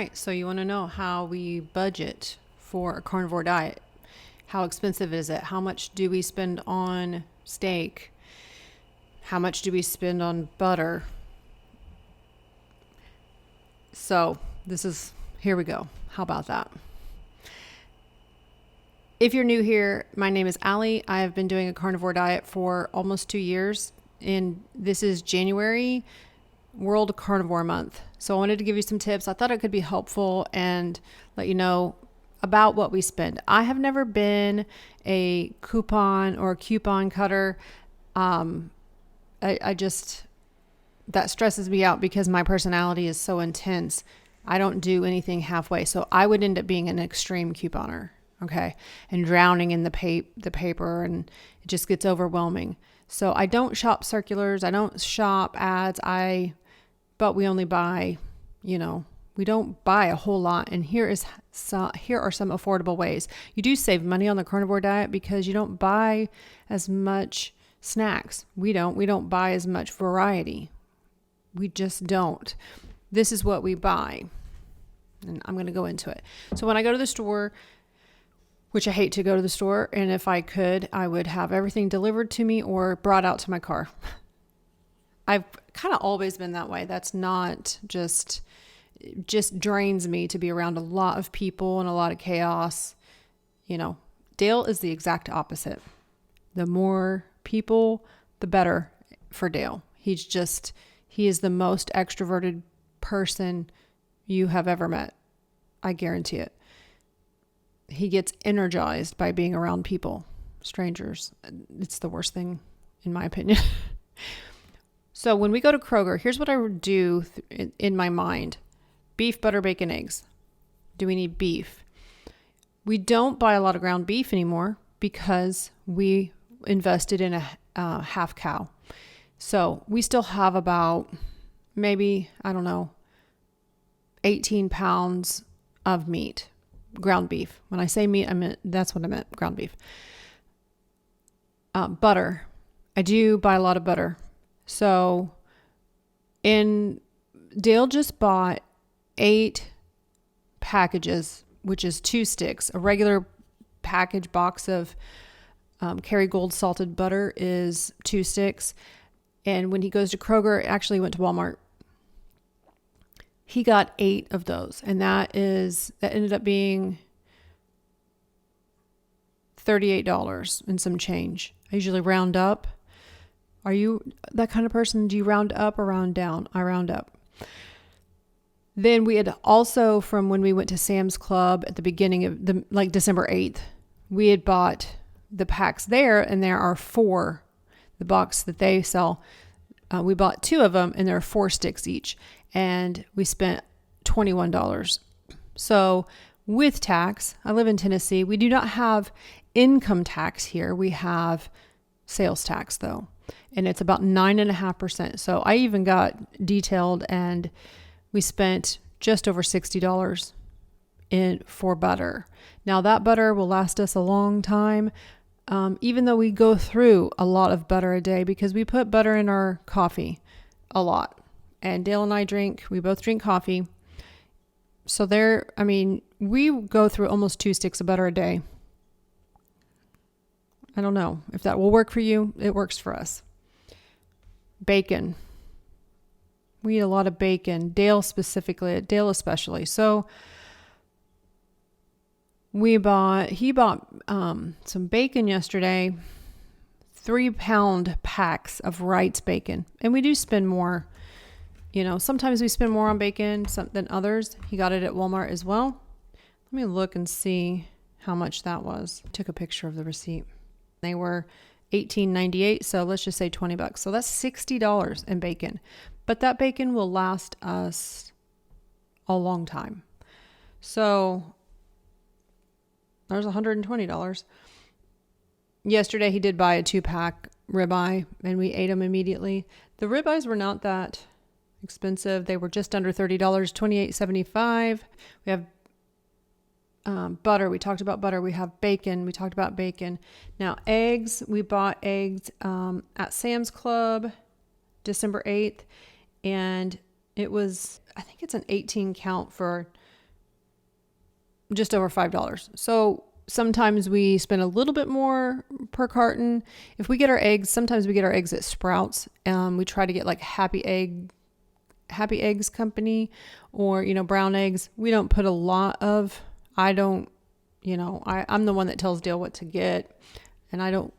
right, so you want to know how we budget for a carnivore diet. How expensive is it? How much do we spend on steak? How much do we spend on butter? So here we go. How about that? If you're new here, my name is Allie. I have been doing a carnivore diet for almost 2 years, and this is January, World Carnivore Month. So I wanted to give you some tips. I thought it could be helpful and let you know about what we spend. I have never been a coupon cutter. I just, that stresses me out because my personality is so intense. I don't do anything halfway. So I would end up being an extreme couponer. Okay. And drowning in the paper, and it just gets overwhelming. So I don't shop circulars. I don't shop ads. But we only buy, we don't buy a whole lot. And here are some affordable ways. You do save money on the carnivore diet because you don't buy as much snacks. We don't buy as much variety. We just don't. This is what we buy. And I'm going to go into it. So when I go to the store, which I hate to go to the store, and if I could, I would have everything delivered to me or brought out to my car. I've kind of always been that way. That's not just drains me to be around a lot of people and a lot of chaos. Dale is the exact opposite. The more people, the better for Dale. He is the most extroverted person you have ever met. I guarantee it. He gets energized by being around people, strangers. It's the worst thing, in my opinion. So when we go to Kroger, here's what I would do in my mind. Beef, butter, bacon, eggs. Do we need beef? We don't buy a lot of ground beef anymore because we invested in a half cow. So we still have about maybe, 18 pounds of meat, ground beef. When I say meat, that's what I meant, ground beef. Butter. I do buy a lot of butter. So Dale just bought 8 packages, which is 2 sticks. A regular package box of Kerrygold salted butter is 2 sticks. And when he goes to Kroger, actually went to Walmart, he got 8 of those. And that ended up being $38 and some change. I usually round up. Are you that kind of person? Do you round up or round down? I round up. Then we had also, from when we went to Sam's Club at the beginning of December 8th, we had bought the packs there, and there are 4, the box that they sell. We bought 2 of them, and there are 4 sticks each, and we spent $21. So with tax, I live in Tennessee. We do not have income tax here. We have sales tax though, and it's about 9.5%. So I even got detailed, and we spent just over $60 for butter. Now that butter will last us a long time, even though we go through a lot of butter a day because we put butter in our coffee a lot. And Dale and I we both drink coffee. So we go through almost 2 sticks of butter a day. I don't know if that will work for you. It works for us. Bacon. We eat a lot of bacon. Dale especially. So he bought some bacon yesterday, 3-pound packs of Wright's bacon. And we do spend more, sometimes we spend more on bacon than others. He got it at Walmart as well. Let me look and see how much that was. Took a picture of the receipt. They were $18.98, so let's just say $20. So that's $60 in bacon. But that bacon will last us a long time. So there's $120. Yesterday he did buy a 2-pack ribeye, and we ate them immediately. The ribeyes were not that expensive. They were just under $30, $28.75. We have butter. We talked about butter. We have bacon. We talked about bacon. Now eggs. We bought eggs at Sam's Club December 8th, and it was, I think it's an 18 count for just over $5. So sometimes we spend a little bit more per carton. If we get our eggs, sometimes we get our eggs at Sprouts. We try to get like Happy Eggs Company, or, brown eggs. We don't put a lot of, I'm the one that tells Dale what to get. And I don't,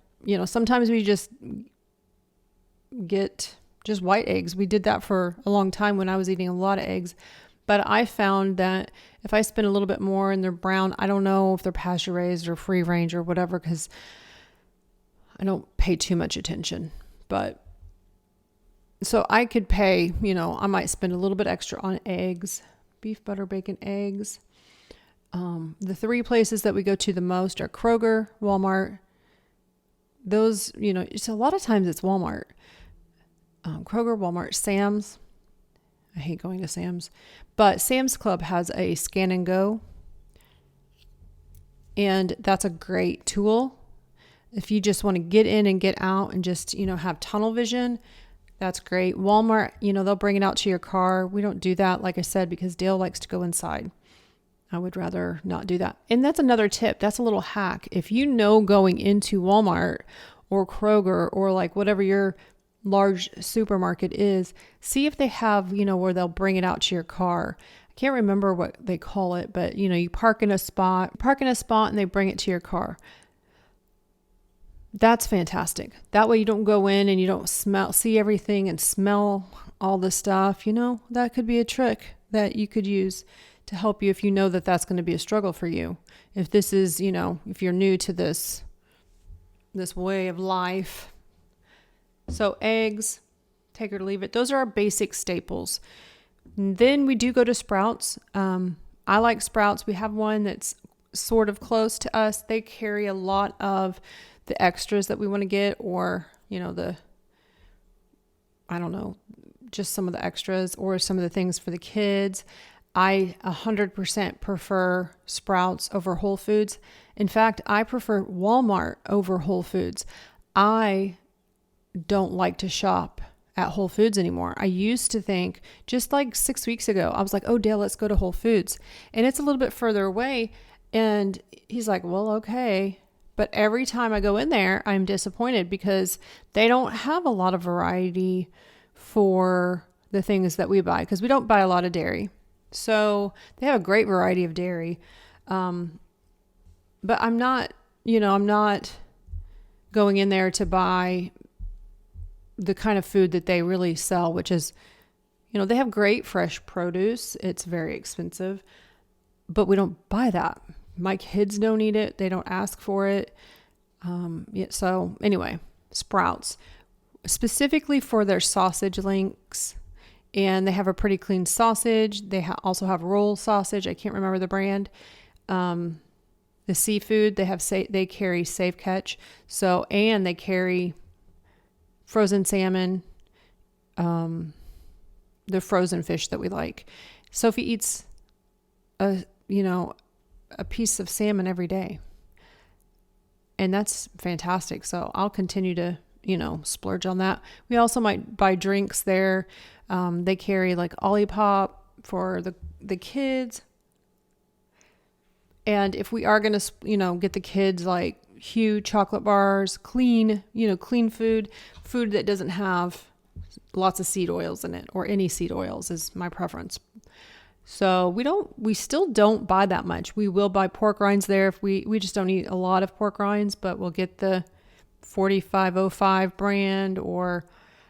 sometimes we just get just white eggs. We did that for a long time when I was eating a lot of eggs. But I found that if I spend a little bit more and they're brown, I don't know if they're pasture raised or free range or whatever, because I don't pay too much attention. But so I could pay, I might spend a little bit extra on eggs, beef, butter, bacon, eggs. The 3 places that we go to the most are Kroger, Walmart. Those, it's a lot of times it's Walmart. Kroger, Walmart, Sam's. I hate going to Sam's, but Sam's Club has a scan and go, and that's a great tool. If you just want to get in and get out and just, have tunnel vision, that's great. Walmart, they'll bring it out to your car. We don't do that, like I said, because Dale likes to go inside. I would rather not do that. And that's another tip. That's a little hack. If going into Walmart or Kroger or like whatever your large supermarket is, see if they have, where they'll bring it out to your car. I can't remember what they call it, but you park in a spot and they bring it to your car. That's fantastic. That way you don't go in and you don't see everything and smell all the stuff. That could be a trick that you could use to help you if that that's going to be a struggle for you. If this is, if you're new to this way of life. So eggs, take it or leave it. Those are our basic staples. And then we do go to Sprouts. I like Sprouts. We have one that's sort of close to us. They carry a lot of the extras that we want to get, or, just some of the extras or some of the things for the kids. I 100% prefer Sprouts over Whole Foods. In fact, I prefer Walmart over Whole Foods. I don't like to shop at Whole Foods anymore. I used to think, just like 6 weeks ago, I was like, oh, Dale, let's go to Whole Foods. And it's a little bit further away. And he's like, well, okay. But every time I go in there, I'm disappointed because they don't have a lot of variety for the things that we buy, because we don't buy a lot of dairy. So they have a great variety of dairy. But I'm not going in there to buy the kind of food that they really sell, which is, they have great fresh produce. It's very expensive, but we don't buy that. My kids don't eat it. They don't ask for it. So anyway, Sprouts, specifically for their sausage links, and they have a pretty clean sausage. They also have roll sausage. I can't remember the brand. The seafood, they carry Safe Catch. So, and they carry frozen salmon, the frozen fish that we like. Sophie eats a piece of salmon every day. And that's fantastic. So I'll continue to, splurge on that. We also might buy drinks there. They carry like Olipop for the kids. And if we are going to, get the kids like huge chocolate bars, clean food that doesn't have lots of seed oils in it, or any seed oils is my preference. So we still don't buy that much. We will buy pork rinds there if we just don't eat a lot of pork rinds, but we'll get the 4505 brand, or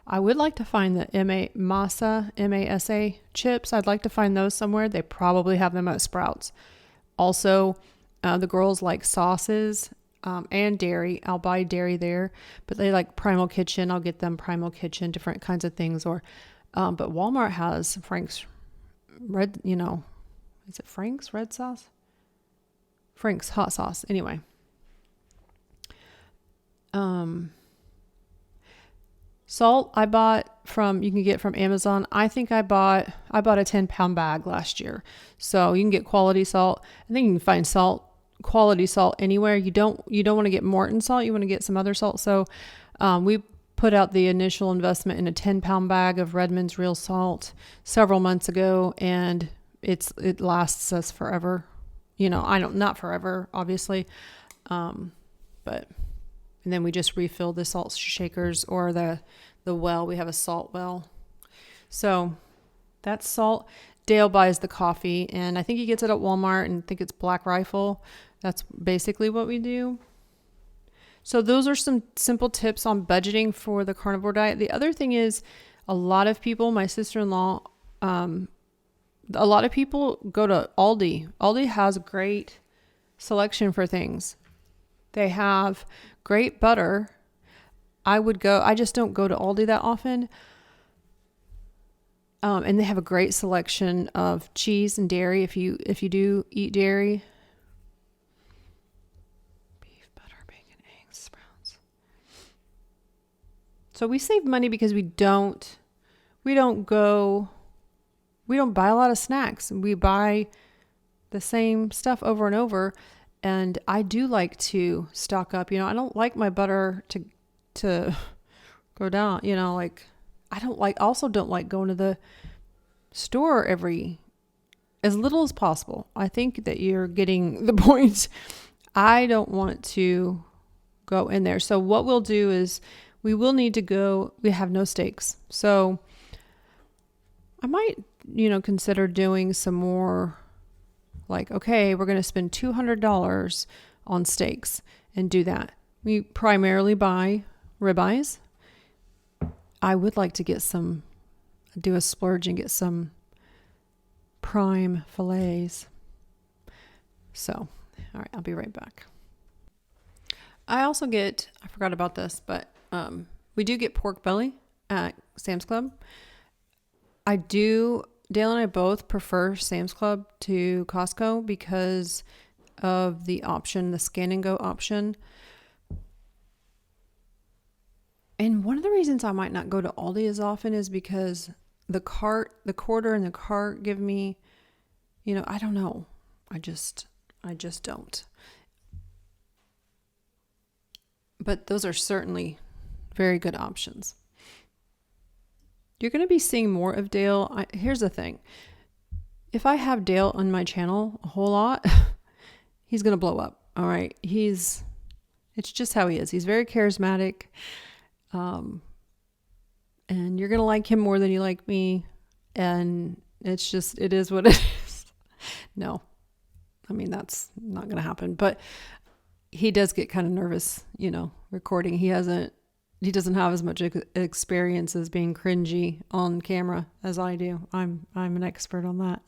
I would like to find the MASA chips. I'd like to find those somewhere. They probably have them at Sprouts. Also, the girls like sauces and dairy. I'll buy dairy there, but they like Primal Kitchen. I'll get them Primal Kitchen, different kinds of things. Or, but Walmart has Frank's red, is it Frank's red sauce? Frank's hot sauce. Anyway. Salt I bought you can get from Amazon. I think I bought a 10-pound bag last year. So you can get quality salt. I think you can find quality salt anywhere. You don't want to get Morton salt. You want to get some other salt. So, we put out the initial investment in a 10-pound bag of Redmond's real salt several months ago, and it lasts us forever. not forever, obviously. But, and then we just refill the salt shakers or the well. We have a salt well. So that's salt. Dale buys the coffee, and I think he gets it at Walmart, and I think it's Black Rifle. That's basically what we do. So those are some simple tips on budgeting for the carnivore diet. The other thing is a lot of people, my sister-in-law, a lot of people go to Aldi. Aldi has great selection for things. They have great butter. I just don't go to Aldi that often. And they have a great selection of cheese and dairy if you do eat dairy. Beef, butter, bacon, eggs, sprouts. So we save money because we don't buy a lot of snacks. We buy the same stuff over and over. And I do like to stock up. I don't like my butter to go down, also don't like going to the store as little as possible. I think that you're getting the point. I don't want to go in there. So what we'll do is we have no steaks. So I might, consider doing some more okay, we're going to spend $200 on steaks and do that. We primarily buy ribeyes. I would like to do a splurge and get some prime fillets. So, all right, I'll be right back. I forgot about this, but we do get pork belly at Sam's Club. Dale and I both prefer Sam's Club to Costco because of the scan and go option. And one of the reasons I might not go to Aldi as often is because the quarter and the cart give me, I don't know. I just don't. But those are certainly very good options. You're going to be seeing more of Dale. Here's the thing. If I have Dale on my channel a whole lot, he's going to blow up. All right. It's just how he is. He's very charismatic. And you're going to like him more than you like me. And it is what it is. No, that's not going to happen, but he does get kind of nervous, recording. He doesn't have as much experience as being cringy on camera as I do. I'm an expert on that.